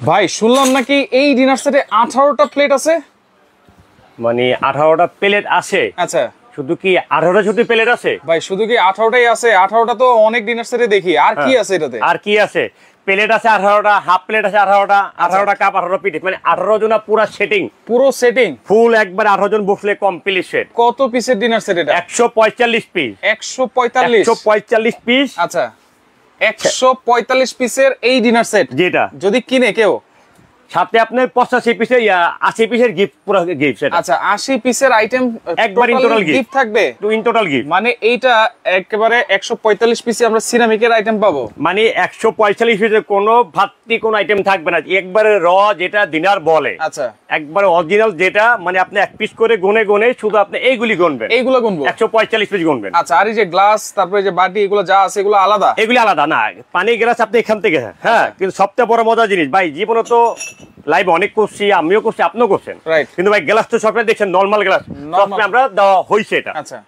ভাই শুনলাম নাকি এই ডিনার সেটে 18টা প্লেট আছে। মানে 18টা প্লেট আছে? আচ্ছা, শুধু কি 18টা শুধু প্লেট আছে? ভাই শুধু কি 18টাই আছে? 18টা তো অনেক ডিনার সেটে দেখি। আর কি আছে এটাতে? আর কি আছে? প্লেট আছে 18টা, হাফ প্লেট আছে 18টা, 18টা কাপ, 18টা পিঠে, মানে 18 জন পুরো সেটিং, পুরো সেটিং ফুল একবার 18 জন বসলে কমপ্লিট সেট। কত পিসের ডিনার সেট এটা? 145 পিস। 145 পিস। আচ্ছা, 145 পিসের এই ডিনার সেট যেটা যদি কিনে কেউ, সাথে আপনার 85 পিসের 80 পিসের গিফট, পুরো গিফট সেট। আচ্ছা, 80 পিসের আইটেম একবার ইন টোটাল গিফট থাকবে। ইন টোটাল গিফট মানে এইটা একেবারে 145 পিসে আমরা সিরামিকের আইটেম পাবো। মানে 145 পিসের কোনো ভাতটি কোনো আইটেম থাকবে না, একবারে র যেটা ডিনার বলে। আচ্ছা, একবারে অরিজিনাল যেটা, মানে আপনি এক পিস করে গুনে গুনে শুধু আপনি এইগুলি গুনবেন, এইগুলো গুনবো 145 পিস গুনবেন। আচ্ছা, আর এই যে গ্লাস, তারপরে যে বাটি, এগুলো যা আছে এগুলো আলাদা? এগুলি আলাদা না, পানি গ্লাস আপনি এখান থেকে। হ্যাঁ, কিন্তু সবচেয়ে বড় মজার জিনিস ভাই, জীবনে তো লাইভ অনেক করছি, আমিও করছি, আপনিও করছেন, কিন্তু ভাই গ্লাস তো সবসময় দেখছেন নরমাল গ্লাস, সবসময় আমরা দেওয়া হয়েছে এটা। আচ্ছা,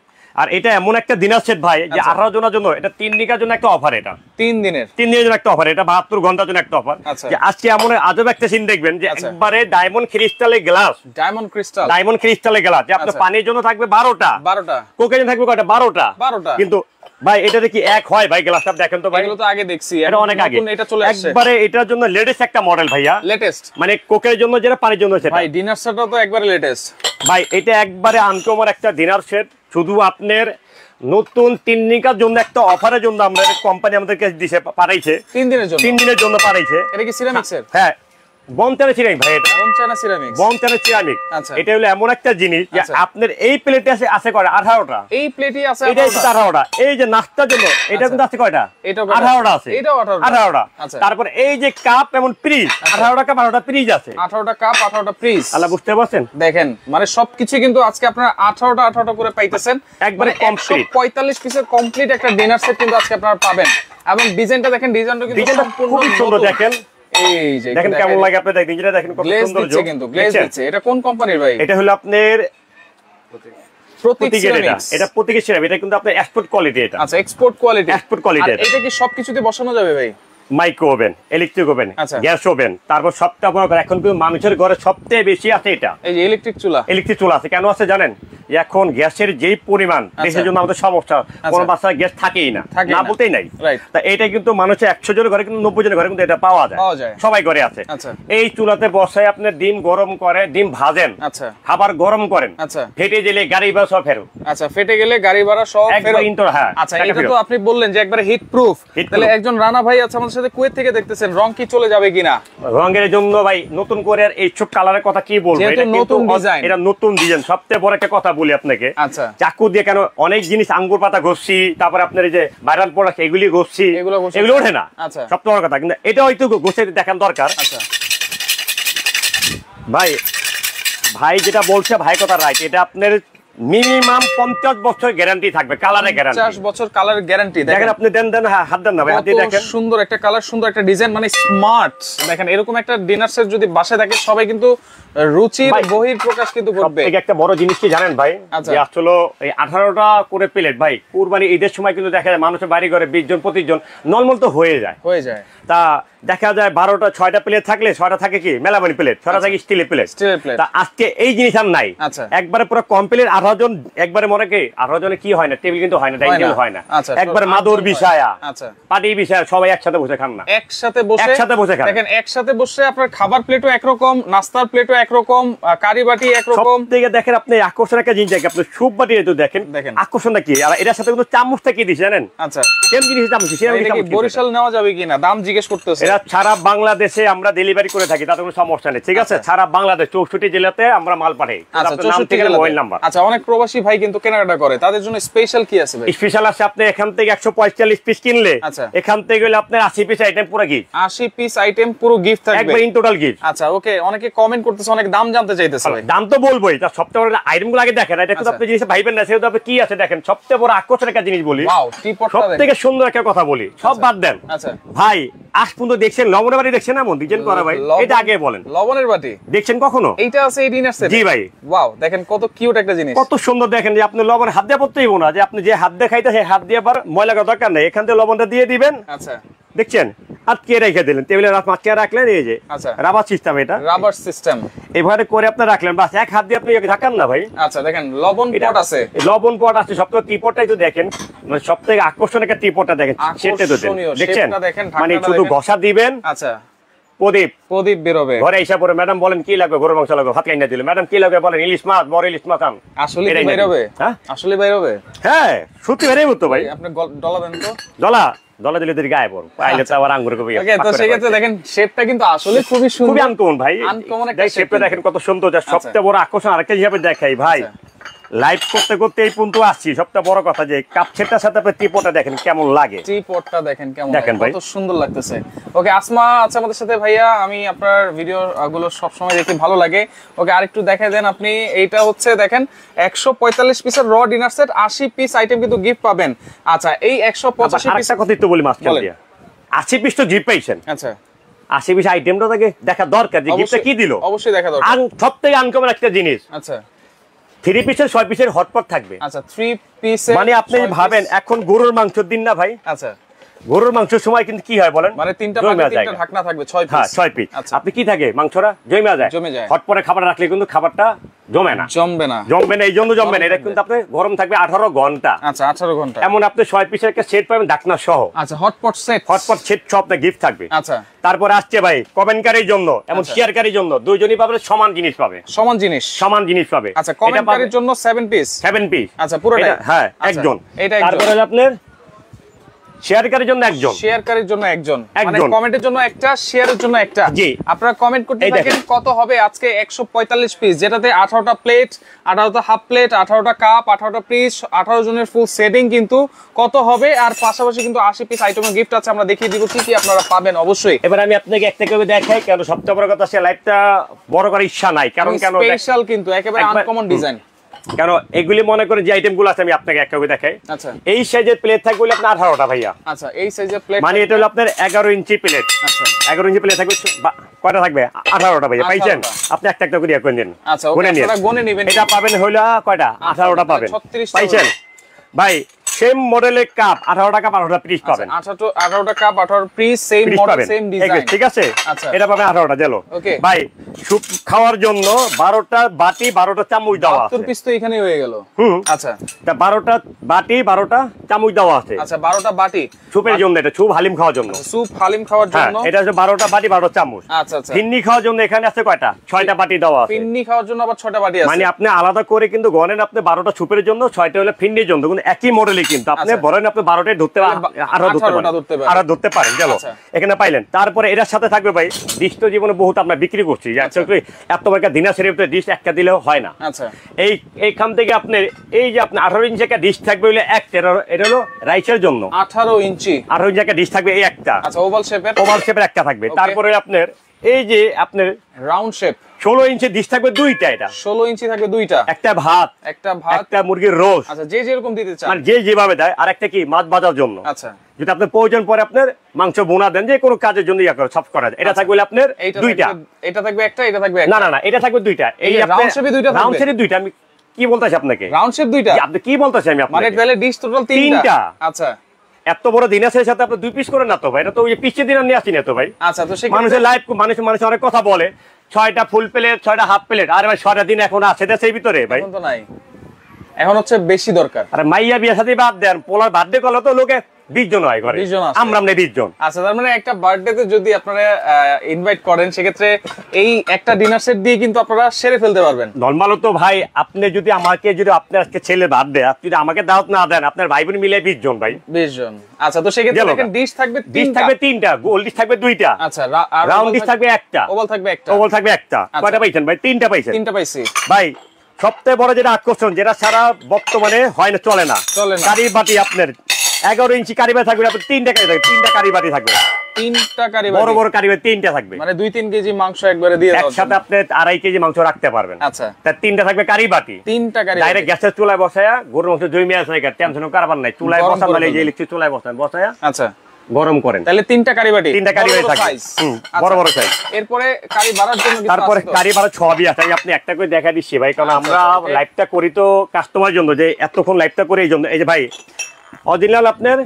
আর এটা এমন একটা ডিনার সেট ভাই, যে 18 জনের জন্য, এটা 3 দিনের জন্য একটা অফার, এটা 3 দিনের জন্য একটা অফার, এটা 72 ঘন্টার জন্য একটা অফার। যে আজকে এমন আজব একটা সিন দেখবেন, যে একবারে ডায়মন্ড ক্রিস্টালের গ্লাস, ডায়মন্ড ক্রিস্টালের গ্লাস, যে আপনার পানির জন্য থাকবে 12টা, কোকের জন্য থাকবে কয়টা? 12টা। কিন্তু ভাই এটাতে কি এক হয় ভাই? গ্লাসটা দেখেন তো ভাই, এগুলো তো আগে দেখছি, এটা অনেক আগে, এটা চলে আসছে একবারে এটার জন্য লেটেস্ট একটা মডেল ভাইয়া, লেটেস্ট, মানে কোকের জন্য যেটা, পানির জন্য সেটা। ভাই ডিনার সেটটা তো একবারে লেটেস্ট ভাই, এটা একবারে আনকমন একটা ডিনার সেট, শুধু আপনার নতুন 3 দিনের জন্য একটা অফারের জন্য আমরা কোম্পানি আমাদেরকে দিছে, পাঠাইছে 3 দিনের জন্য, 3 দিনের জন্য পাঠাইছে। এটা কি সিরামিক্সের? হ্যাঁ, বনচানা সিরামিক ভাই, এটা বনচানা সিরামিক্স, বনচানা সিরামিক। আচ্ছা, এটা হলো এমন একটা জিনিস যে আপনার এই প্লেটে আছে কয়টা? 18টা। এই প্লেটই আছে এটা 18টা। এই যে নাস্তার জন্য এটা কিন্তু আছে কয়টা? এটা 18টা আছে, এটাও 18টা। তারপর এই যে কাপ এবং ফ্রিজ, 18টা কাপ, 18টা ফ্রিজ আছে, 18টা কাপ, 18টা ফ্রিজ। আল্লাহ, বুঝতে পারছেন? দেখেন, মানে সবকিছু কিন্তু আজকে আপনারা 18টা করে পাইতেছেন, একবারে কমপ্লিট 145 পিসের কমপ্লিট একটা ডিনার সেট কিন্তু আজকে আপনারা পাবেন। এবং ডিজাইনটা দেখেন, ডিজাইনটা কিন্তু খুব সুন্দর। দেখেন, এই যে দেখেন কেমন লাগে আপনি, দেখেন যেটা, দেখেন কত সুন্দর কিন্তু গ্লেজ দিচ্ছে। এটা কোন কোম্পানির ভাই? এটা হলো আপনার প্রতীক সিরামিক্স। এটা প্রতীক সিরামিক, এটা কিন্তু আপনার এক্সপোর্ট কোয়ালিটি। এটা আচ্ছা, এক্সপোর্ট কোয়ালিটি। আর এটা কি সবকিছুতে বসানো যাবে ভাই? Micro oven, electric oven, gas oven, তারপর সবটা বড়। এখন কিন্তু মানুষের ঘরে সবচেয়ে বেশি আছে এটা, এই যে ইলেকট্রিক চুলা আছে। কেন আছে জানেন? এখন গ্যাসের যেই পরিমাণ, দেশের জন্য আমাদের সমস্যা, কোন বাসায় গ্যাস থাকেই না, না বলতেই নাই। তা এটা কিন্তু মানুষের 100 জনের ঘরে, কিন্তু 90 জনের ঘরে কিন্তু এটা পাওয়া যায়, সবাই ঘরে আছে। এই চুলাতে বসায় আপনি ডিম গরম করে, ডিম ভাজেন, খাবার গরম করেন, ফেটে গেলে গাড়ি ভাড়া সব ফেরত। আচ্ছা, ফেটে গেলে গাড়ি ভাড়া সব ফেরত। হ্যাঁ, আচ্ছা, এটা তো আপনি বললেন যে একবারে হিট প্রুফ। তাহলে একজন রানা ভাই আছে আমাদের সাথে, কুয়েত থেকে দেখতেছেন, রং কি চলে যাবে কিনা? রঙের জন্য ভাই নতুন করে এই সব কালারের কথা কি বলবো, এটা নতুন ডিজাইন, এটা নতুন ডিজাইন। সবচেয়ে বড় একটা কথা বলি আপনাকে, আচ্ছা, চাকু দিয়ে কেন অনেক জিনিস, আঙ্গুর পাতা ঘষছি, তারপর আপনার এই যে ভাইরাল প্রোডাক্ট, এগুলি ঘষছি, এগুলো ওঠে না। আচ্ছা, সবচেয়ে বড় কথা, কিন্তু এটা হয়তো ঘষে দেখান দরকার। আচ্ছা ভাই, ভাই যেটা বলছে, ভাই কথা রাইট। এটা আপনার মিনিমাম 50 বছর গ্যারান্টি থাকবে, কালারের গ্যারান্টি, 50 বছর কালারের গ্যারান্টি। দেখেন আপনি দেন হাত দেন না ভাই, হাত দিয়ে দেখেন, সুন্দর একটা কালার, সুন্দর একটা ডিজাইন, মানে স্মার্ট। দেখেন, এরকম একটা ডিনার সেট যদি বাসায় থাকে, সবাই কিন্তু রুচির বহির প্রকাশ কিন্তু করবে। একটা বড় জিনিস কি জানেন ভাই, যে আসলে এই 18টা করে প্লেট ভাই, কুরবানি ঈদের সময় কিন্তু দেখা যায় মানুষের বাড়ি ঘরে 20 জন 25 জন নরমাল তো হয়ে যায়। তা দেখা যায় 12টা 6টা প্লেট থাকলে 6টা থাকে কি মেলামানি প্লেট, 6টা থাকে স্টিলের প্লেট। তা আজকে এই জিনিস আর নাই, একবারে পুরো কমপ্লিট 18 জন। একবারে মনে কি 18 জনে কি হয় না, টেবিল কিন্তু হয় না, ডাইনিং টেবিল হয় না, একবারে মাদুর বিছায়া, পাটি বিছায়া, সবাই একসাথে বসে খান না, একসাথে বসে খান। দেখেন, একসাথে বসে আপনার খাবার প্লেটও একরকম, নাস্তার প্লেটও একরকম, কারি বাটি একরকম। সবথেকে দেখেন আপনি আকর্ষণ একটা জিনিস, আপনি সুপ বাটি তো দেখেন, আকর্ষণটা কি, আর এটার সাথে কিন্তু চামচটা কি দিছে জানেন? আচ্ছা, সেম জিনিস চামচ, বরিশাল নেওয়া যাবে কিনা দাম জিজ্ঞেস করতেছে। এটা সারা বাংলাদেশে আমরা ডেলিভারি করে থাকি, তাতে কোনো সমস্যা নেই, ঠিক আছে? সারা বাংলাদেশ 64 জেলাতে আমরা মাল পাঠাই। আচ্ছা, 64 জেলা মোবাইল নাম্বার। আচ্ছা, অনেক প্রবাসী ভাই কিন্তু কেনাকাটা করে, তাদের জন্য স্পেশাল কি আছে ভাই? স্পেশাল আছে, আপনি এখান থেকে 145 পিস কিনলে, আচ্ছা, এখান থেকে হলে আপনার 80 পিস আইটেম পুরো গিফট, 80 পিস আইটেম পুরো গিফট থাকবে, একবার ইন টোটাল গিফট। আচ্ছা, ওকে, অনেকে কমেন্ট করতেছে, অনেক দাম জানতে চাইতেছে ভাই। দাম তো বলবোই, তার সবচেয়ে বড় আইটেমগুলো আগে দেখেন, এটা কিন্তু আপনি জিনিস ভাইবেন না, সেটা আপনি কি আছে দেখেন। সবচেয়ে বড় আকর্ষণ একটা জিনিস বলি, ওয়াও, টিপটটা দেখেন, সবথেকে সুন্দর একটা কথা বলি, সব বাদ দেন। আচ্ছা ভাই, আজ পর্যন্ত দেখছেন লবণের বাটি দেখছেন এমন ডিজাইন করা ভাই? এটা আগে বলেন, লবণের বাটি দেখছেন কখনো? এইটা আছে এই ডিনার সেট। জি ভাই, ওয়াও, দেখেন কত কিউট একটা জিনিস, কত সুন্দর। দেখেন যে আপনি লবণ হাত দিয়ে পড়তেই না, যে আপনি যে হাত দিয়ে খাইতে, সেই হাত দিয়ে আবার ময়লা করার দরকার নেই, এখান থেকে লবণটা দিয়ে দিবেন। আচ্ছা, দেখছেন আটকে রেখে দিলেন, টেবিলে আটকে রাখলেন, এই যে রাবার সিস্টেম, এটা রাবার সিস্টেম এভাবে করে আপনি রাখলেন, বাস এক হাত দিয়ে আপনি ঢাকান না ভাই। আচ্ছা দেখেন লবণ পট আছে, লবণ পট আছে, সবথেকে টিপটটাই তো দেখেন, মানে সবথেকে আকর্ষণীয় একটা টিপটটা দেখেন, সেটা তো দেখছেন, মানে শুধু ঘষা দিবেন। আচ্ছা প্রদীপ বেরোবে ঘরে এসে পরে, ম্যাডাম বলেন কি লাগবে, গরুর মাংস লাগবে, ভাত কাইনা দিল, ম্যাডাম কি লাগবে বলেন, ইলিশ মাছ, বড় ইলিশ মাছ আন, আসলে বেরোবে। হ্যাঁ আসলে বেরোবে, হ্যাঁ সত্যি বেরোবে তো ভাই। আপনি ডলা দেন তো, ডলা দিলে তুই গায়ে পড়, পাইলে তো আবার আঙ্গুর কবি। ওকে, তো সেক্ষেত্রে দেখেন শেপটা কিন্তু আসলে খুবই সুন্দর, খুবই আনকমন ভাই, আনকমন একটা শেপটা দেখেন কত সুন্দর। যা সবচেয়ে বড় আকর্ষণ আরেকটা হিসাবে দেখাই ভাই, লাইভ করতে করতে এই পর্যন্ত আসছি, সবচেয়ে বড় কথা যে কাপ সেটটার সাথে আপনি টিপটটা দেখেন কেমন লাগে, টিপটটা দেখেন কেমন দেখেন কত সুন্দর লাগতেছে। ওকে আসমা আছে আমাদের সাথে ভাইয়া, আমি আপনার ভিডিও গুলো সব সময় দেখি, ভালো লাগে। ওকে আরেকটু দেখাই দেন আপনি। এইটা হচ্ছে দেখেন 145 পিসের র ডিনার সেট, 80 পিস আইটেম কিন্তু গিফট পাবেন। আচ্ছা এই 185 পিস কথা তো বলি মাস্টার দিয়া, 80 পিস তো গিফট পাইছেন। আচ্ছা 80 পিস আইটেমটা দেখা দরকার, যে গিফটটা কি দিল অবশ্যই দেখা দরকার। সবথেকে আনকমন একটা জিনিস, আচ্ছা 3 পিসের 6 পিসের হটপট থাকবে। আচ্ছা 3 পিসের, মানে আপনি ভাবেন এখন গরুর মাংসের দিন না ভাই, আচ্ছা গরুর মাংসের সময় কিন্তু কি হয় বলেন, মানে তিনটা ঢাকনা থাকবে 6 পিস। হ্যাঁ 6 পিস। আপনি কি থাকে মাংসরা জমে যায়, হটপটে খাবার রাখলে কিন্তু খাবারটা জমবে না, এই জন্য জমবে না। এটা কিন্তু আপনি গরম থাকবে 18 ঘন্টা। আচ্ছা 18 ঘন্টা। এমন আপনি 6 পিসের একটা সেট পাবেন ঢাকনা সহ। আচ্ছা হটপট সেট সব আপনার গিফট থাকবে। আচ্ছা তারপরে আসছে ভাই কমেন্টকারীর জন্য, এমন শেয়ারকারীর জন্য, দুইজনই পাবে সমান জিনিস পাবে, সমান জিনিস পাবে। আচ্ছা কমেন্টকারীর জন্য 7 পিস। আচ্ছা পুরোটা, হ্যাঁ একজন। তারপরে আপনার শেয়ারকারীর জন্য একজন, মানে কমেন্টের জন্য একটা, শেয়ারের জন্য একটা। জি আপনারা কমেন্ট করতে থাকেন কত হবে আজকে 145 পিস, যেটাতে 18টা প্লেট, 18টা হাফ প্লেট, 18টা কাপ, 18টা পিস, 18 জনের ফুল সেটিং কিন্তু কত হবে। আর পাশাপাশি কিন্তু 80 পিস আইটেমের গিফট আছে, আমরা দেখিয়ে দিব কি কি আপনারা পাবেন অবশ্যই। এবার আমি আপনাকে একটা করে দেখাই, কেন সবচেয়ে বড় কথা সে লাইভটা বড় করার ইচ্ছা নাই, কারণ স্পেশাল কিন্তু একেবারে আনকমন ডিজাইন। কেন এগুলি মনে করে যে আইটেমগুলো আছে আমি আপনাকে একটা করে দেখাই। আচ্ছা এই সাইজের প্লেট থাকবে আপনার 18টা ভাইয়া। আচ্ছা এই সাইজের প্লেট মানে এটা হলো আপনার 11 ইঞ্চি প্লেট। আচ্ছা 11 ইঞ্চি প্লেট থাকবে, কয়টা থাকবে 18টা ভাইয়া, পাইছেন? আপনি একটা একটা করে করে নিন। আচ্ছা ওকে আপনারা গুনে নেবেন, এটা পাবেন হলো কয়টা 18টা পাবেন, পাইছেন ভাই? সেম মডেলের কাপ 18টা কাপ 18টা পিস পাবেন। 18টা cup 18 piece, same model same design, ঠিক আছে? এটা পাবেন 18টা জেলো ভাই। স্যুপ খাওয়ার জন্য 12টা বাটি 12টা চামচ দেওয়া আছে। 72 পিস তো এখানেই হয়ে গেল। আচ্ছা এটা 12টা বাটি 12টা চামচ দেওয়া আছে। আচ্ছা 12টা বাটি স্যুপের জন্য, এটা স্যুপ হালিম খাওয়ার জন্য, স্যুপ হালিম খাওয়ার জন্য এটা হচ্ছে 12টা বাটি 12টা চামচ। আচ্ছা আচ্ছা ফিন্নি খাওয়ার জন্য এখানে আছে কয়টা 6টা বাটি দেওয়া আছে। ফিন্নি খাওয়ার জন্য আবার 6টা বাটি আছে, মানে আপনি আলাদা করে কিন্তু গনেন, আপনি 12টা স্যুপের জন্য 6টা হলো ফিন্নির জন্য, কিন্তু একই মডেলই কিন্তু আপনি বলেন আপনি 12টায় ধরতে আরো ধরতে পারেন গেল। এখানে পাইলেন। তারপরে এটার সাথে থাকবে ভাই ডিশ, তো জীবনে বহুত আমরা বিক্রি করছি, এত বড় ডিনার সেট ডিশ একটা দিলেও হয় না। আচ্ছা এইখান থেকে আপনার এই যে আপনার 18 ইঞ্চি একটা ডিশ থাকবে, একটা এটা হলো রাইসের জন্য 18 ইঞ্চি একটা ডিশ থাকবে, এই একটা। আচ্ছা ওভাল শেপের একটা থাকবে। তারপরে আপনার এই যে আপনার রাউন্ড শেপ 16 ইঞ্চি ডিশ থাকবে দুইটা, এটা 16 ইঞ্চি থাকবে দুইটা, একটা ভাত একটা মুরগির রোস্ট। আচ্ছা যে যেরকম দিতে চান, মানে যে যেভাবে দেয়। আর একটা কি মাছ ভাজার জন্য। আচ্ছা যদি আপনার প্রয়োজন পরে আপনার মাংস বোনা দেন, যে কোনো কাজের জন্য ইয়া করে সব করা যায়। এটা থাকবে আপনার দুইটা, এটা থাকবে একটা, এটা থাকবে একটা। না এটা থাকবে দুইটা। এই রাউন্ড শেপে দুইটা থাকবে, রাউন্ড শেপে দুইটা। আমি কি বলতাছি আপনাকে, রাউন্ড শেপ দুইটা, আপনি কি বলতাছি আমি আপনাকে, মানে তাহলে ডিশ টোটাল তিনটা। আচ্ছা এত বড় দিনাসের সাথে আপনি 2 পিস করে না তো ভাই, এটা তো ওই যে পিচে দিন নিয়ে আসি না তো ভাই। আচ্ছা তো সেই মানুষের লাইফ, মানুষ অনেক কথা বলে, 6টা ফুল প্লেট 6টা হাফ প্লেট। আরে ভাই 6টা দিন এখন আছে দেশের ভিতরে ভাই, এখন তো নাই, এখন হচ্ছে বেশি দরকার। আরে মাইয়া বিয়া সাথে বাদ দেন, পোলার বার্থডে করলে তো লোকে 20 জন হয় ঘরে, আমরা 20 জন। আচ্ছা তার মানে একটা বার্থডেতে যদি আপনারা ইনভাইট করেন, সেক্ষেত্রে এই একটা ডিনার সেট দিয়ে কিন্তু আপনারা সেরে ফেলতে পারবেন। নরমাল তো ভাই, আপনি যদি আপনার আজকে ছেলে বার্থডে, আপনি যদি আমাকে দাওয়াত না দেন, আপনার ভাই বোন মিলে 20 জন ভাই, 20 জন। আচ্ছা তো সেক্ষেত্রে দেখেন ডিশ থাকবে তিনটা, গোল ডিশ থাকবে দুইটা। আচ্ছা রাউন্ড ডিশ থাকবে একটা, ওভাল থাকবে একটা। কয়টা পাইছেন ভাই? তিনটা পাইছি ভাই। সবচেয়ে বড় যেটা আকর্ষণ, যেটা সারা বর্তমানে হয় না, চলে না, কারি বাটি আপনার 11 ইঞ্চি কারি বাটি থাকবে, আপনার তিনটা কারি বাটি থাকবে, বড় বড় কারি বাটি তিনটা থাকবে, মানে 2-3 কেজি মাংস একবারে দিয়ে একসাথে আপনি 2.5 কেজি মাংস রাখতে পারবেন। আচ্ছা তার তিনটা থাকবে কারি বাটি, ডাইরেক্ট গ্যাসের চুলায় বসায়া গরুর মাংস জমে আসে, টেনশন কারবার নাই, চুলায় বসালে এই যে ইলেকট্রিক চুলায় বসায়া আচ্ছা গরম করেন। তাহলে তিনটা কারি বাটি থাকে, বড় বড় সাইজ। এরপরে কারি বাড়ার জন্য তারপরে কারি বাড়ার ছবি আছে, আপনি একটা করে দেখা দিচ্ছি ভাই, কারণ আমরা লাইভটা করি তো কাস্টমার জন্য, যে এতক্ষণ লাইভটা করে এই জন্য। এই যে ভাই অরিজিনাল আপনার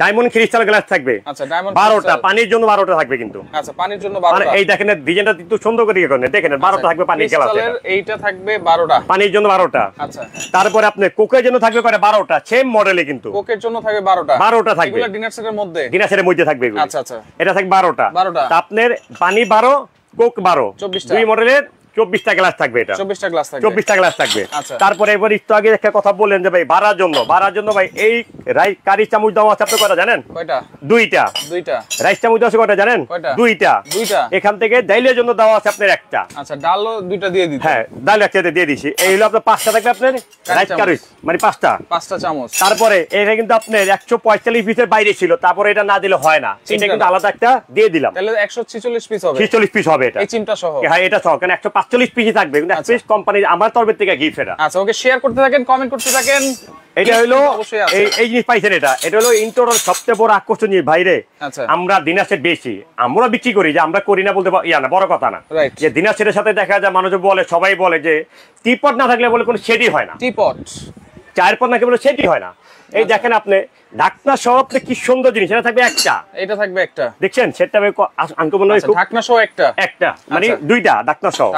ডায়মন্ড ক্রিস্টাল গ্লাস থাকবে। আচ্ছা, ডায়মন্ড 12টা, পানির জন্য 12টা থাকবে কিন্তু। আচ্ছা, পানির জন্য 12টা। এই দেখেন ডিজাইনটা একটু সুন্দর করে করেন, দেখেন 12টা থাকবে পানির গ্লাস। এইটা থাকবে 12টা, পানির জন্য 12টা। আচ্ছা, তারপরে আপনি কোকের জন্য থাকবে করে 12টা, সেম মডেলে কিন্তু কোকের জন্য থাকবে 12টা। 12টা থাকবে, এগুলো ডিনার সেটের মধ্যে, ডিনার সেটের মধ্যে থাকবে এগুলো। আচ্ছা আচ্ছা, এটা থাকবে 12টা। তা আপনার পানি 12, কোক 12, 24টা, দুই মডেলের 24টা গ্লাস থাকবে। এটা 24টা গ্লাস থাকবে, 24টা গ্লাস থাকবে। আচ্ছা, তারপরে এবার একটু আগে একটা কথা বললেন যে ভাই বাড়ার জন্য ভাই এই কারি চামচ দেওয়া আছে আপনি কয়টা জানেন? কয়টা? দুইটা। রাইস চামচ দেওয়া আছে কয়টা জানেন? দুইটা। এখান থেকে ডাইলের জন্য দেওয়া আছে আপনার একটা। আচ্ছা, ডালও দুইটা দিয়ে দিতে। হ্যাঁ, ডাল একসাথে দিয়ে দিছি। এই হলো আপনার 5টা থাকবে আপনার রাইস কারি, মানে 5টা চামচ। তারপরে এটা কিন্তু আপনার 145 পিসের বাইরে ছিল, তারপরে এটা না দিলে হয় না, এটা কিন্তু আলাদা একটা দিয়ে দিলাম। তাহলে 146 পিস হবে, 46 পিস হবে এটা, এই চিমটা সহ। হ্যাঁ, এটা সহ, কারণ 145 পিসই থাকবে, কিন্তু পিস কোম্পানি আমার তরফ থেকে গিফট এটা। আচ্ছা, ওকে, শেয়ার করতে থাকেন, কমেন্ট করতে থাকেন। এটা হলো এই জিনিস পাইছেন, এটা হলো ইন্টোর সবচেয়ে বড় আকর্ষণ ভাইরে। আমরা দিনার সেট বেশি আমরা বিক্রি করি, যে আমরা করি না বলতে না, বড় কথা না। যে দিনার সেটের সাথে দেখা যায় মানুষ বলে, সবাই বলে যে টিপট না থাকলে বলে কোনো সেটই হয় না, টিপট 4 পট না কেবল সেটই হয় না। এই দেখেন আপনি ঢাকনা সহ কি সুন্দর জিনিস, এটা থাকবে একটা, এটা থাকবে একটা, দেখছেন সেটটা আনকমন হয়, ঢাকনা সহ একটা মানে দুইটা ঢাকনা সহ।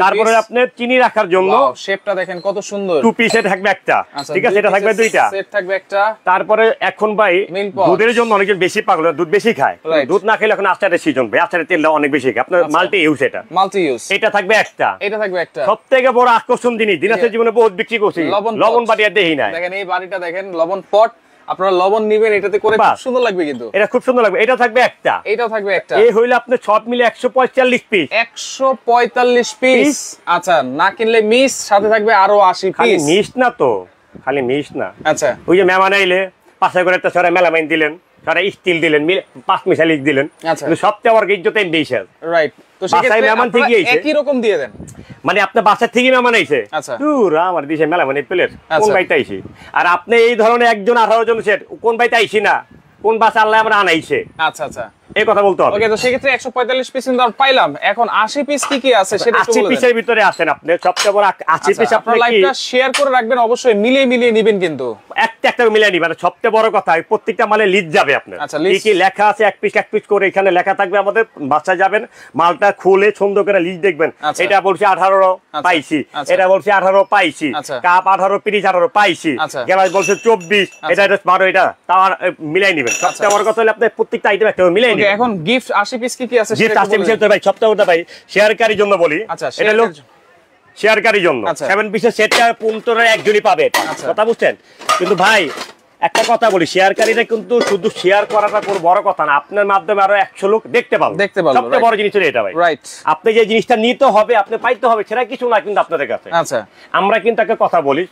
তারপরে আপনি চিনি রাখার জন্য শেপটা দেখেন কত সুন্দর, 2 পিস এটা থাকবে একটা, ঠিক আছে, এটা থাকবে দুইটা, সেট থাকবে একটা। তারপরে এখন ভাই দুধের জন্য অনেকজন বেশি পাগল, দুধ বেশি খায়, দুধ না খেলে এখন আচারের সিজন ভাই, আচারের তেলটা অনেক বেশি খায় আপনার, মাল্টি ইউজ, এটা থাকবে একটা, সবথেকে বড় আকর্ষণ জিনিস দিনাজপুর জীবনে বহুত বিক্রি করছি, লবণ বাটি আর দেই না। দেখেন এই বাটিটা দেখেন, লবণ পট, আপনারা লবণ নিবেন, এটাতে করে খুব সুন্দর লাগবে, কিন্তু এটা খুব সুন্দর লাগবে। এটা থাকবে একটা, এটাও থাকবে একটা, এই হইলো আপনি সব মিলে 145 পিস, 145 পিস। আচ্ছা, না কিনলে মিস, সাথে থাকবে আরো 80 পিস। মিস না তো, খালি মিস না। আচ্ছা, ওই যে মেহমান আইলে পাশে করে একটা সরে মেলামাইন দিলেন, সরে স্টিল দিলেন, 5 মিশালি দিলেন, সবচেয়ে আমার ইজ্জত এম বেশি, রাইট। তো সেক্ষেত্রে মেহমান থেকে একই রকম দিয়ে দেন, মানে আপনার বাসা থেকে মেহমান আইছে, দূর আমার দিশে মেলামাইন প্লেট কোন বাইতে আইছি, আর আপনি এই ধরনের একজন 18 জন সেট কোন বাইতে আইছি না, কোন বাসা আল্লাহ আমরা আনাইছে। আচ্ছা আচ্ছা, এই কথা বলতে হবে। ওকে, তো সেক্ষেত্রে 145 পিস কিন্তু আমরা পাইলাম, এখন 80 পিস কি কি আছে সেটা একটু বলেন। 80 পিসের ভিতরে আছেন আপনি, সবচেয়ে বড় 80 পিস আপনারা লাইভটা শেয়ার করে রাখবেন, অবশ্যই মিলিয়ে নেবেন, কিন্তু একটা মিলিয়ে নিবেন। সবচেয়ে বড় কথা প্রত্যেকটা মালে লিস্ট যাবে আপনার, কি কি লেখা আছে এক পিস করে এখানে লেখা থাকবে, আমাদের বাসায় যাবেন, মালটা খুলে সুন্দর করে লিস্ট দেখবেন, এটা বলছে 18 পাইছি, এটা বলছে 18 পাইছি, কাপ 18 পিস 18 পাইছি, গ্লাস বলছে 24, এটা 12, এটা তাও মিলাই নেবেন। সবচেয়ে বড় কথা হলো আপনি প্রত্যেকটা আইটেম একটা মিলাই নেবেন। এখন গিফট 80 পিস কি কি আছে সেটা একটু বলেন। গিফট 80 পিস ভাই সবটা ওটা ভাই শেয়ারকারীর জন্য বলি। এটা লোক শেয়ারকারীর জন্য 7 পিসের সেটটা 15 একজনই পাবে, কথা বুঝছেন? কিন্তু ভাই একটা কথা বলি, শেয়ারকারীরা কিন্তু শুধু শেয়ার করাটা কোনো বড় কথা না, আপনার মাধ্যমে আরো 100 লোক দেখতে পাবে, সবচেয়ে বড় জিনিস হলো এটা ভাই, রাইট। আপনি যে জিনিসটা নিতে হবে, আপনি পাইতে হবে, সেটা কিছু না কিন্তু আপনাদের কাছে। আচ্ছা, আমরা কিন্তু একটা কথা বলি,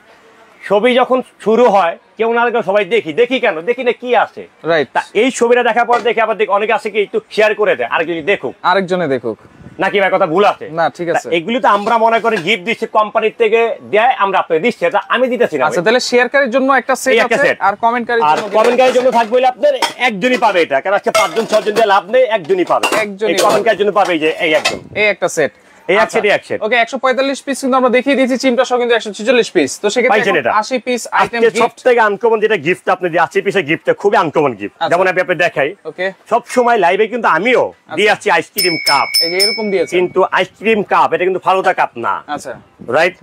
ছবি যখন শুরু হয় কেউ না সবাই দেখি কেন, দেখি না কি আছে, রাইট। এই ছবিটা দেখার পর দেখে আবার অনেকে আছে কি একটু শেয়ার করে দেয়, আরেকজনে দেখুক নাকি ভাই, কথা ভুল আছে না? ঠিক আছে, এগুলো তো আমরা মনে করি গিফট দিচ্ছি কোম্পানির থেকে দেয়, আমরা আপনাকে দিচ্ছি, এটা আমি দিতেছি না। আচ্ছা, তাহলে শেয়ারকারীর জন্য একটা সেট আছে, আর কমেন্টকারীর জন্য থাকবে আপনার একজনই পাবে, এটা কারণ আজকে 5 জন 6 জন দিয়ে লাভ নেই, একজনই পাবে, একজনই কমেন্টকারীর জন্য পাবে, যে এই একজন, এই একটা সেট, এই একসাথে। ওকে, 145 পিস কিন্তু আমরা দেখিয়ে দিয়েছি, চিমটা সহ কিন্তু 146 পিস। তো সেক্ষেত্রে 80 পিস আইটেম গিফট, সবথেকে আনকমন যেটা গিফট আপনি যে 80 পিসের গিফটটা খুবই আনকমন গিফট, যেমন আমি আপনাদের দেখাই। ওকে, সব সময় লাইভে কিন্তু আমিও দিয়ে আসছি আইসক্রিম কাপ, এই যে এরকম দিয়েছি, কিন্তু আইসক্রিম কাপ এটা কিন্তু ফালুদা কাপ না। আচ্ছা, রাইট,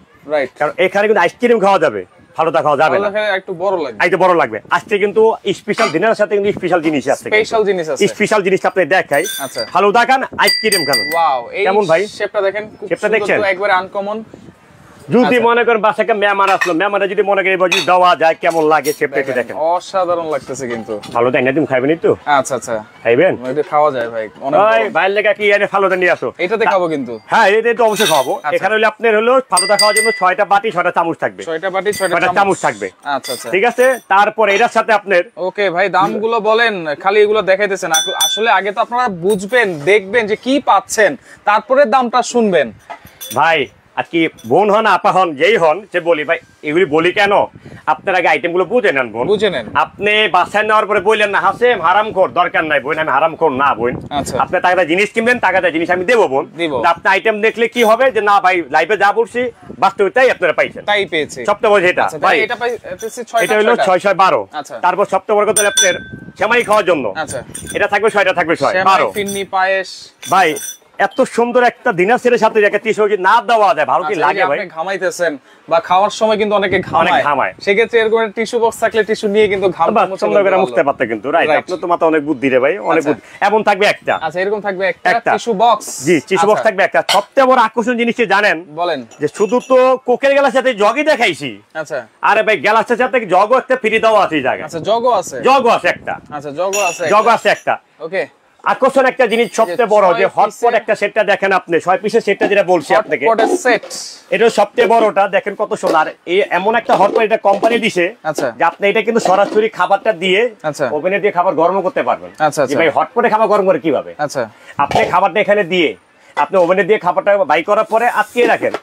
কারণ এখানে কিন্তু আইসক্রিম খাওয়া যাবে, ফালুদা খাওয়া যাবে না, একটু বড় লাগবে। আজকে কিন্তু স্পেশাল দিনের সাথে কিন্তু স্পেশাল জিনিস আছে, স্পেশাল জিনিস আপনি দেখাই। আচ্ছা, ফালুদা খান, আইসক্রিম খান, ওয়াও, কেমন ভাই শেপটা দেখেন, শেপটা দেখছেন একবারে আনকমন। যদি মনে করেন বাসাকে মেহমান আসলো, মেহমানরা যদি মনে করেন যদি দেওয়া যায় কেমন লাগে, শেপটা দেখেন, অসাধারণ লাগতেছে কিন্তু। ফালুদা এনে তুমি খাইবেন তো? আচ্ছা আচ্ছা, খাইবেন, এটা খাওয়া যায় ভাই, অনেক ভাইয়ের লেগা কি এনে ফালুদা নিয়ে আসো, এটাতে খাবো কিন্তু। হ্যাঁ, এটা তো অবশ্যই খাবো। এখানে হলো আপনার হলো ফালুদা খাওয়ার জন্য 6টা বাটি 6টা চামচ থাকবে, 6টা বাটি 6টা চামচ থাকবে। আচ্ছা আচ্ছা, ঠিক আছে। তারপর এটার সাথে আপনার ওকে ভাই দামগুলো বলেন, খালি এগুলো দেখাইতেছেন, আসলে আগে তো আপনারা বুঝবেন, দেখবেন যে কি পাচ্ছেন, তারপরে দামটা শুনবেন। ভাই আজকে বোন হন আপা হন যেই হন সে বলি ভাই এগুলি বলি কেন আপনার আগে আইটেম গুলো বুঝে নেন বোন, বুঝে নেন। আপনি বাসায় নেওয়ার পরে বললেন না হাসেম হারামখোর, দরকার নাই বোন, আমি হারামখোর না বোন। আপনি টাকাটা জিনিস কিনবেন, টাকাটা জিনিস আমি দেবো বোন। আপনি আইটেম দেখলে কি হবে যে না ভাই লাইভে যা বলছি বাস্তবে তাই আপনারা পাইছেন, তাই পেয়েছে। সবচেয়ে বড় যেটা ভাই এটা হলো 612। তারপর সবচেয়ে বড় কথা আপনার সেমাই খাওয়ার জন্য এটা থাকবে 6টা, থাকবে 6 ফিন্নি পায়েস। ভাই এত সুন্দর একটা ডিনার সেটের সাথে একটা টিস্যু যদি না দেওয়া যায় ভালো কি লাগে ভাই? আপনি ঘামাইতেছেন বা খাওয়ার সময় কিন্তু অনেকে ঘামায়, সেক্ষেত্রে এরকম একটা টিস্যু বক্স থাকলে টিস্যু নিয়ে কিন্তু ঘামটা সুন্দর করে মুছতে পারতে কিন্তু রাইট। আপনার তো মাথা অনেক বুদ্ধি রে ভাই, অনেক বুদ্ধি। এমন থাকবে একটা, আচ্ছা এরকম থাকবে একটা টিস্যু বক্স। জি টিস্যু বক্স থাকবে একটা। সবচেয়ে বড় আকর্ষণ জিনিস কি জানেন? বলেন। যে শুধু তো কোকের গ্লাসের সাথে জগই দেখাইছি, আচ্ছা আরে ভাই গ্লাসের সাথে জগও একটা ফ্রি দেওয়া আছে এই জায়গায়। আচ্ছা জগও আছে, জগও আছে একটা। আচ্ছা জগও আছে, জগও আছে একটা। ওকে। আকর্ষণ একটা জিনিস সবচেয়ে বড় যে হটপট একটা সেটটা দেখেন আপনি, 6 পিসের সেটটা যেটা বলছি আপনাকে, হটপটের সেট এটা সবচেয়ে বড়টা দেখেন কত সোনার। এই এমন একটা হটপট এটা কোম্পানি দিছে যে আপনি এটা কিন্তু সরাসরি খাবারটা দিয়ে ওভেনে দিয়ে খাবার গরম করতে পারবেন। আচ্ছা ভাই হটপটে খাবার গরম করে কিভাবে? আচ্ছা আপনি খাবারটা এখানে দিয়ে আপনি ওভেনে দিয়ে খাবারটা বাই করার পরে আটকে রাখেন।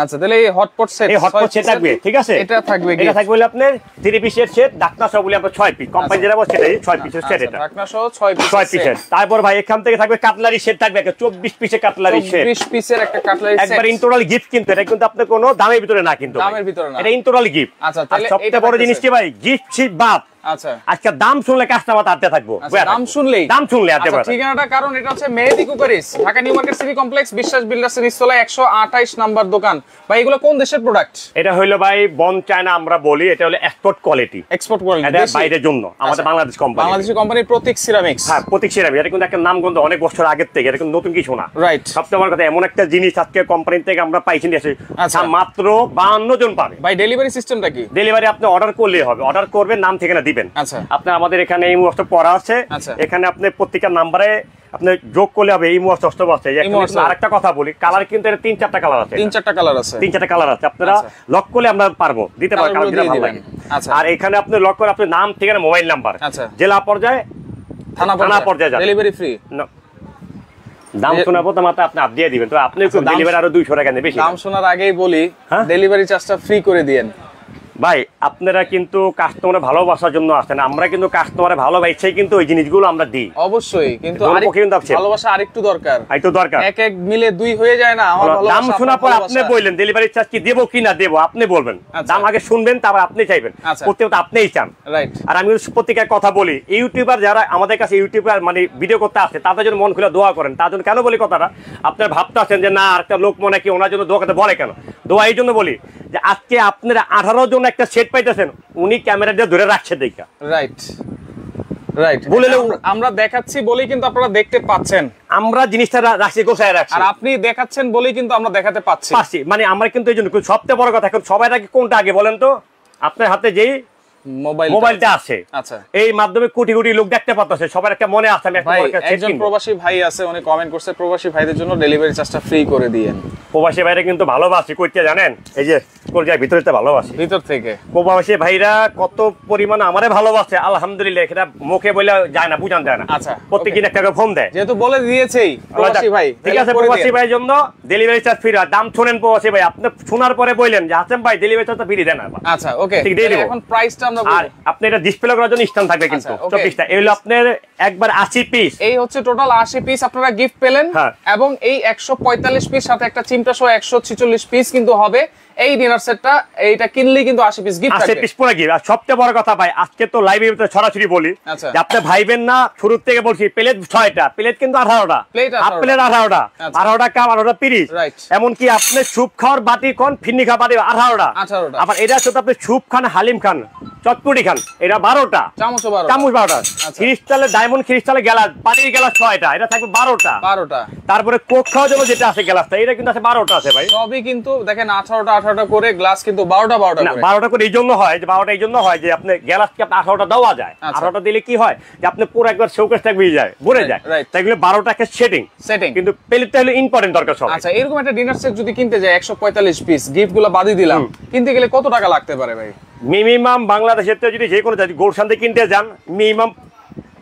আচ্ছা তাহলে এই হটপট সেট, এই হটপট সেট থাকবে, ঠিক আছে? এটা থাকবে এটা থাকবে বলে আপনার 3 পিসের সেট, ঢাকনা সহ বলে আপনার 6 পিস কোম্পানি যেটা বলে সেটাই 6 পিসের সেট। এটা ঢাকনা সহ 6 পিসের। তারপর ভাই এখান থেকে থাকবে কাটলারি সেট থাকবে একটা 24 পিসের কাটলারি সেট, 24 পিসের একটা কাটলারি সেট একবার ইনটোটাল গিফট। কিন্তু এটা কিন্তু আপনার কোনো দামের ভিতরে না, কিন্তু দামের ভিতরে না, এটা ইনটোটাল গিফট। আচ্ছা তাহলে সবচেয়ে বড় জিনিস কি ভাই গিফট শীট বাদ। আচ্ছা আজকে দাম শুনলে কাস্টমার আটতে থাকবো, দাম শুনলেই আটতে পারবে। ঠিকানাটা কারণ এটা হচ্ছে Mehedi cookeries, Dhaka New Market City Complex, Biswas বিল্ডার্সের নিচতলায় 128 নাম্বার দোকান। ভাই এগুলো কোন দেশের প্রোডাক্ট? এটা হইলো ভাই বন চায়না আমরা বলি, এটা হলো এক্সপোর্ট কোয়ালিটি। এক্সপোর্ট কোয়ালিটি এটা বাইরের জন্য, আমাদের বাংলাদেশ কোম্পানি, বাংলাদেশি কোম্পানি প্রতীক সিরামিক্স। হ্যাঁ প্রতীক সিরামিক্স। এটা কিন্তু একটা নাম গন্ধ অনেক বছর আগের থেকে, এটা কিন্তু নতুন কিছু না, রাইট। সবচেয়ে বড় কথা এমন একটা জিনিস আজকে কোম্পানি থেকে আমরা পাইছি নিয়ে আসে মাত্র 52 জন পাবে। ভাই ডেলিভারি সিস্টেমটা কি? ডেলিভারি আপনি অর্ডার করলেই হবে, অর্ডার করবেন নাম ঠিকানা দিবেন। আচ্ছা আপনি আমাদের এখানে এই মুহূর্তে পড়া আছে, এখানে আপনি প্রত্যেকটা নাম্বারে আপনি যোগ করলে হবে। এই মুহূর্তে অষ্টম আছে। আরেকটা কথা বলি, কালার কিন্তু এটা 3-4টা কালার আছে, 3-4টা কালার আছে, 3-4টা কালার আছে। আপনারা লক করলে আমরা পারবো দিতে পারবো, কালার দিলে ভালো লাগে। আর এখানে আপনি লক করে আপনি নাম ঠিকানা মোবাইল নাম্বার, জেলা পর্যায়ে থানা পর্যায়ে যাবে, ডেলিভারি ফ্রি। দাম শোনাবো তো মাত্র আপনি দিয়ে দিবেন, তো আপনি একটু ডেলিভারি আরো 200 টাকা নেবে বেশি। দাম শোনার আগেই বলি ডেলিভারি চার্জটা ফ্রি করে দিয়েন। ভাই আপনারা কিন্তু কাস্টমারে ভালোবাসার জন্য আসেন, আমরা কিন্তু কাস্টমারে ভালোবাসাই কিন্তু ওই জিনিসগুলো আমরা দিই অবশ্যই, কিন্তু ভালোবাসা আরেকটু দরকার, এক এক মিলে 2 হয়ে যায় না। আমার ভালোবাসা দাম শোনার পর আপনি বললেন ডেলিভারি চার্জ কি দেব কি না দেব, আপনি বলবেন। দাম আগে শুনবেন, তারপর আপনি চাইবেন, প্রত্যেকটা আপনিই চান, রাইট। আর আমি প্রত্যেকের কথা বলি, ইউটিউবার যারা আমাদের কাছে ইউটিউবার মানে ভিডিও করতে আসে তাদের জন্য মন খুলে দোয়া করেন। তার জন্য কেন বলি কথাটা, আপনারা ভাবতে আছেন যে না একটা লোক মনে কি ওনার জন্য দোয়া করতে বলে কেন, দোয়া এই জন্য বলি যে আজকে আপনারা 18 জন একটা সেট পাইতেছেন, উনি ক্যামেরা দিয়ে ধরে রাখছে দেখা, রাইট রাইট। আমরা দেখাচ্ছি বলেই কিন্তু আপনারা দেখতে পাচ্ছেন, আমরা জিনিসটা রাখছি গোছায় রাখছি, আর আপনি দেখাচ্ছেন বলেই কিন্তু আমরা দেখাতে পাচ্ছি। মানে আমরা কিন্তু এই জন্য সবচেয়ে বড় কথা, এখন সবাই আগে কোনটা আগে বলেন তো, আপনার হাতে যেই মোবাইলটা আছে, আচ্ছা এই মাধ্যমে কোটি কোটি লোক দেখতে পাচ্ছে, সবার একটা মনে আছে। আমি একজন প্রবাসী ভাই আছে, উনি কমেন্ট করছে প্রবাসী ভাইদের জন্য ডেলিভারি চার্জটা ফ্রি করে দিয়েন। প্রবাসী ভাইরা কিন্তু ভালোবাসি কইতে জানেন, এই যে কলজার ভিতরেতে ভালোবাসি, ভিতর থেকে প্রবাসী ভাইরা কত পরিমাণে আমারে ভালোবাসে আলহামদুলিল্লাহ, এটা মুখে বলে যায় না, বুঝান যায় না। আচ্ছা প্রত্যেকদিন একটা করে ফোন দেয়, যেহেতু বলে দিয়েছেই প্রবাসী ভাই, ঠিক আছে। প্রবাসী ভাইয়ের জন্য ডেলিভারি চার্জ ফ্রি। দাম শুনেন প্রবাসী ভাই, আপনি শোনার পরে বললেন যে হাসেম ভাই ডেলিভারি চার্জটা ফ্রি দেন। আচ্ছা ওকে, ঠিক দিয়ে দেব। এখন প্রাইসটা আমরা বলি, আর আপনি এটা ডিসপ্লে করার জন্য স্ট্যান্ড থাকবে কিন্তু 24টা। এই হলো আপনার একবার 80 পিস, এই হচ্ছে টোটাল 80 পিস আপনারা গিফট পেলেন, এবং এই 145 পিস সাথে একটা চিমটা সহ 146 পিস কিন্তু হবে এই ডিনার সেটটা। এইটা কিনলেই কিন্তু 80 পিস গিফট থাকবে, 80 পিস পুরো গিফট। আর সবচেয়ে বড় কথা ভাই, আজকে তো লাইভে ভিতরে ছড়াছড়ি বলি যে আপনি ভাইবেন না, শুরু থেকে বলছি প্লেট 6টা, প্লেট কিন্তু 18টা, হাফ প্লেট 18টা, 18টা কাপ 18টা পিরিস। এমন কি আপনি স্যুপ খাওয়ার বাটি কোন ফিন্নি খাওয়ার বাটি 18টা। আবার এটা হচ্ছে আপনি স্যুপ খান, হালিম খান, চটপটি খান, এটা 12টা, চামচ 12টা, ক্রিস্টালের ডায়মন্ড ক্রিস্টালের গ্লাস, পানির গ্লাস 6টা, এটা থাকবে 12টা। তারপরে কোক খাওয়ার জন্য যেটা আছে গ্লাসটা, এটা কিন্তু আছে 12টা আছে ভাই। সবই কিন্তু দেখেন 18টা করে গ্লাস, কিন্তু 12টা করে এই জন্য হয় যে 12টা এই জন্য হয় যে আপনি গ্লাসকে 18টা দেওয়া যায়। 18টা দিলে কি হয় যে আপনি পুরো একবার শোকেস থাকবে যায়, ভরে যায়, তাই 12টাকে সেটিং, কিন্তু প্লেটটা হলো ইম্পর্টেন্ট দরকার সব। আচ্ছা এরকম একটা ডিনার সেট যদি কিনতে যায় 145 পিস, গিফটগুলো বাদই দিলাম, কিনতে গেলে কত টাকা লাগতে পারে ভাই? মিনিমাম বাংলাদেশের যদি যে কোনো গোলশান থেকে কিনতে যান মিনিমাম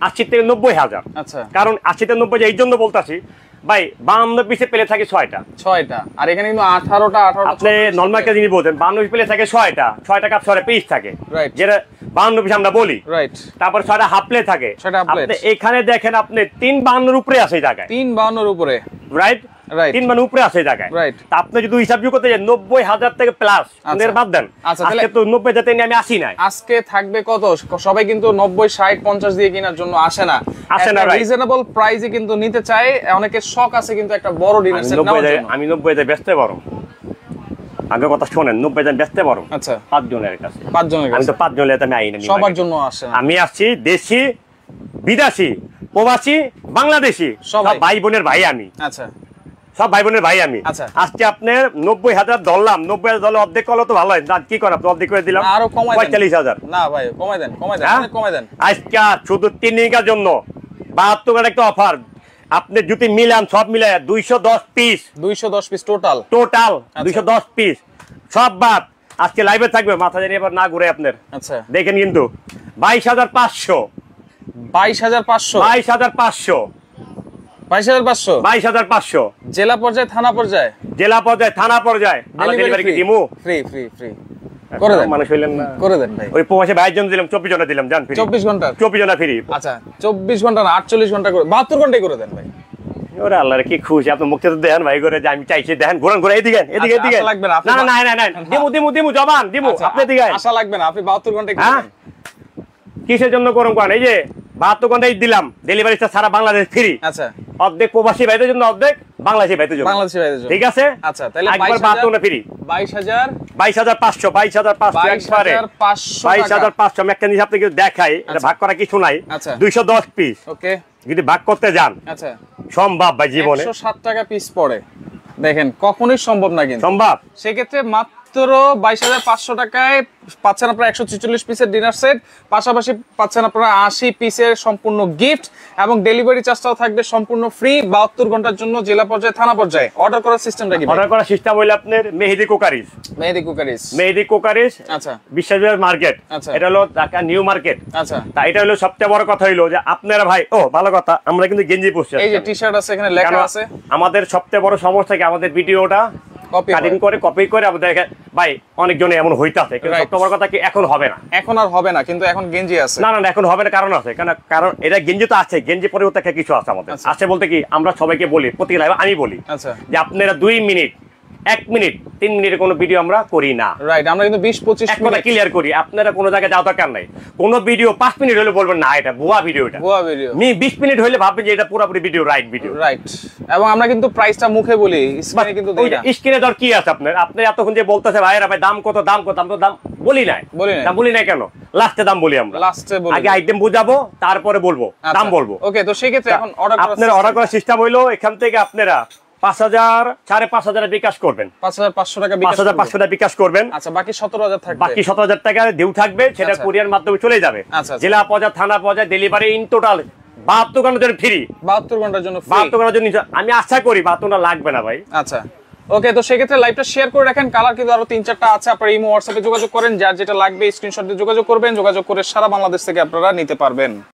80 থেকে 90 হাজার। আচ্ছা, কারণ 80 থেকে 90 এই জন্য বলতাছি, ভাই 52 পিসে প্লেট থাকে 6টা আর এখানে কিন্তু 18টা আপনি নরমাল একটা জিনিস বলছেন 52 পিস প্লেট থাকে 6টা কাপ 6টা পিস থাকে, যেটা 52 পিস আমরা বলি, রাইট। তারপর 6টা হাফ প্লেট থাকে। আপনি এখানে দেখেন আপনি 352 উপরে আছে জায়গায়, 352 উপরে, রাইট, 352 উপরে আছে জায়গায়, রাইট। আপনি যদি হিসাব করতে যান 90,000 থেকে প্লাস এর বাদ দেন, আজকে তো 90,000 থেকে আমি আসি নাই। আজকে থাকবে কত? সবাই কিন্তু 90, 60, 50 দিয়ে কেনার জন্য আসে না, রিজনেবল প্রাইসে কিন্তু নিতে চায়। অনেকের শখ আছে কিন্তু একটা বড় ডিনার সেট নেওয়ার জন্য। আমি 90,000 বেচতে পারো, আগে কথা শুনেন, 90,000 বেচতে পারো। আচ্ছা, 5 জনের কাছে, 5 জনের কাছে। আমি তো 5 জনের আমি আইনা নি, সবার জন্য আসে না। আমি আসছি দেশি, বিদেশি, প্রবাসী, বাংলাদেশি, সব ভাই বোনের ভাই আমি। আচ্ছা, সব ভাই বোনের ভাই আমি। আজকে আপনার 90,000 ধরলাম, 90,000 অর্ধেক করলে তো ভালো হয়। কি করেন, আপনি অর্ধেক করে দিলাম, আরো কমাই 45,000। না ভাই, কমাই দেন, কমাই দেন। আজকে শুধু 3 দিনের জন্য 72 টাকার একটা অফার। আপনি যদি মিলান, সব মিলায় 210 পিস, 210 পিস টোটাল 210 পিস সব বাদ আজকে লাইভে থাকবে। মাথা জানি এবার না ঘুরে আপনার। আচ্ছা, দেখেন কিন্তু 22,500, 22,500, 22,500, 22,500, জেলা পর্যায়ে, থানা পর্যায়ে, থানা পর্যায়ে ডেলিভারি কি দিমু? ফ্রি করে দেন। মানুষ হইলেন না, করে দেন ভাই। ওই প্রবাসী ভাইয়ের জন্য দিলাম, 24 জনা দিলাম, জান ফ্রি, 24 ঘন্টা, 24 জনা ফ্রি। আচ্ছা, 24 ঘন্টা না, 48 ঘন্টা করে, 72 ঘন্টায় করে দেন ভাই। ওরে আল্লাহর কি খুশি, আপনি মুখে তো দেখেন ভাই করে যে আমি চাইছি, দেখেন ঘোরান ঘোরা, এদিকে লাগবে না। না দিমু জবান দিমু, আপনি দিকে আশা লাগবে না, আপনি 72 ঘন্টায় করে দেন। কিসের জন্য গরম করেন? এই যে 72 ঘন্টায় দিলাম, ডেলিভারিটা সারা বাংলাদেশ ফ্রি। আচ্ছা, অর্ধেক প্রবাসী ভাইদের জন্য, অর্ধেক বাংলাদেশি ভাইদের জন্য, ঠিক আছে? আচ্ছা, তাহলে একবার 52 না ফ্রি, 22,500, 22,500 আমি একটা জিনিস আপনাকে দেখাই, এটা ভাগ করা কিছু নাই। 210 পিস, ওকে, যদি ভাগ করতে যান, আচ্ছা, সম্ভব ভাই জীবনে 107 টাকা পিস পড়ে, দেখেন কখনোই সম্ভব না, কিন্তু সম্ভব। সেক্ষেত্রে মাত্র 22,500 টাকায় পাচ্ছেন আপনারা 146 পিসের ডিনার সেট, পাশাপাশি পাচ্ছেন আপনারা 80 পিসের সম্পূর্ণ গিফট, এবং ডেলিভারি চার্জটাও থাকবে সম্পূর্ণ ফ্রি 72 ঘন্টার জন্য, জেলা পর্যায়ে, থানা পর্যায়ে। অর্ডার করার সিস্টেমটা কি? অর্ডার করার সিস্টেম হলো আপনার মেহেদি কুকারিস, আচ্ছা, বিশ্বাসবাজার মার্কেট, আচ্ছা, এটা হলো ঢাকা নিউ মার্কেট। আচ্ছা, তাই এটা হলো সবচেয়ে বড় কথা হলো যে আপনারা ভাই, ও ভালো কথা, আমরা কিন্তু গেঞ্জি পরছি, এই যে টি-শার্ট আছে, এখানে লেখা আছে। আমাদের সবচেয়ে বড় সমস্যা কি, আমাদের ভিডিওটা কাটিং করে কপি করে আমাদের ভাই অনেকজনে এমন হইতাছে, কিন্তু সবচেয়ে বড় কথা কি, এখন হবে না, এখন আর হবে না, কিন্তু এখন গেঞ্জি আছে। না এখন হবে না, কারণ আছে, কারণ এটা গেঞ্জি তো আছে, গেঞ্জি পরিবর্তে কিছু আছে আমাদের। আছে বলতে কি, আমরা সবাইকে বলি, প্রতি লাইভে আমি বলি যে আপনারা 2 মিনিট, 1 মিনিট, 3 মিনিটের কোনো ভিডিও আমরা করি না, রাইট। আমরা কিন্তু 20-25 মিনিট ক্লিয়ার করি। আপনারা কোনো জায়গায় যাওয়ার দরকার নাই, কোনো ভিডিও 5 মিনিট হলে বলবেন না এটা ভুয়া ভিডিও, এটা ভুয়া ভিডিও। 20 মিনিট হলে ভাববেন যে এটা পুরোপুরি ভিডিও, রাইট ভিডিও, রাইট। এবং আমরা কিন্তু প্রাইসটা মুখে বলি, স্ক্রিনে কিন্তু দেই না। স্ক্রিনে দর কি আছে আপনার? আপনি এতক্ষণ যে বলতেছে ভাইরা ভাই দাম কত, দাম কত, আমরা তো দাম বলি নাই কেন? লাস্টে দাম বলি আমরা, লাস্টে বলি, আগে আইটেম বুঝাবো, তারপরে বলবো দাম বলবো। ওকে, তো সেই ক্ষেত্রে এখন অর্ডার করার সিস্টেম হইলো, এখান থেকে আপনারা 5,000, 5,500 বিকাশ করবেন, 5,500 টাকা, 5,500 টাকা বিকাশ করবেন। আচ্ছা, বাকি 17,000 থাকবে, বাকি 17,000 টাকা ডিউ থাকবে, সেটা কুরিয়ার মাধ্যমে চলে যাবে। জেলা পর্যায়ে, থানা পর্যায়ে, ডেলিভারি ইন টোটাল 72 ঘন্টার জন্য ফ্রি, 72 ঘন্টার জন্য ফ্রি, 72 ঘন্টার জন্য। আমি আশা করি 72 ঘন্টা লাগবে না ভাই। আচ্ছা, ওকে, তো সেক্ষেত্রে লাইভটা শেয়ার করে রাখেন। কালার কিন্তু আরো 3-4টা আছে, আপনারা ইমো, হোয়াটসঅ্যাপে যোগাযোগ করেন, যার যেটা লাগবে স্ক্রিনশট দিয়ে যোগাযোগ করবেন, যোগাযোগ করে সারা বাংলাদেশ থেকে আপনারা নিতে পারবেন।